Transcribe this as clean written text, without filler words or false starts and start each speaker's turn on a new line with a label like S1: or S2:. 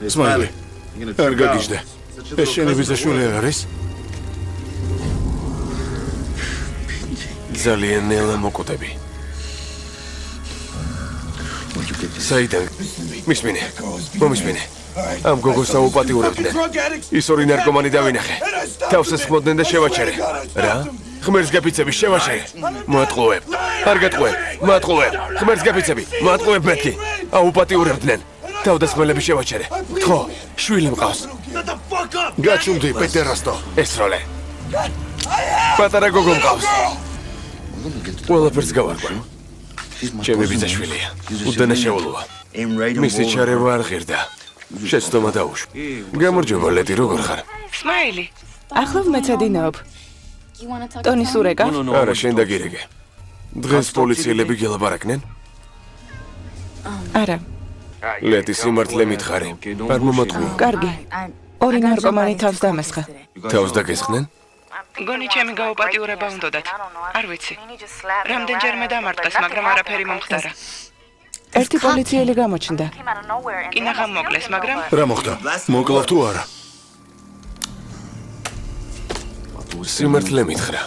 S1: Smiley, არ გაგიჟდე. ეს შენი ბიძაშვილი არ არის? ძალიან ნელა მოკოტები. საიდან? მისმინე. მომისმინე. ამ გოგოს აუპატიურებდნენ. ის ორი ნარკომანი დავინახე. თავს ესხმოდნენ და შევაჩერე. რა? ღმერთს გაფიცები, შევაჩერე. მოატყუებ. არ გატყუებ. მოატყუებ. ღმერთს გაფიცები, მოატყუებ მეთქი. აუპატიურებდნენ. თავდასხმელები შევაჩერე. ხო, შვილი მყავს. გაჩუმდი, პეტერასტო. ესროლე. პატარა გოგო მყავს. ყველაფერს გავარკვევ. ჩემი ბიძაშვილია. უდანაშაულოა. მისი ჩარევა არ ღირდა. შეცდომა დაუშვა. გამარჯობა, ლედი, როგორ ხარ?
S2: Smiley. ახლა მეცადინაობ. ტონის ურეკა?
S1: არა, შენ დაგირეკე. დღეს პოლიციელები გელაპარაკნენ?
S2: არა.
S1: ლედი, სიმართლე მითხარი. არ მომატყუო.
S2: კარგი. ორი ნარკომანი თავს დამესხა.
S1: თავს დაგესხნენ?
S2: გონი ჩემი გაუპატიურება უნდათ. არ ვიცი. რამდენჯერმე დამარტყეს, მაგრამ არაფერი მომხდარა. ერთი პოლიციელი გამოჩნდა. კინაღამ მოკლეს, მაგრამ
S1: რა მოხდა? მოკლავ თუ არა? სიმართლე მითხრა.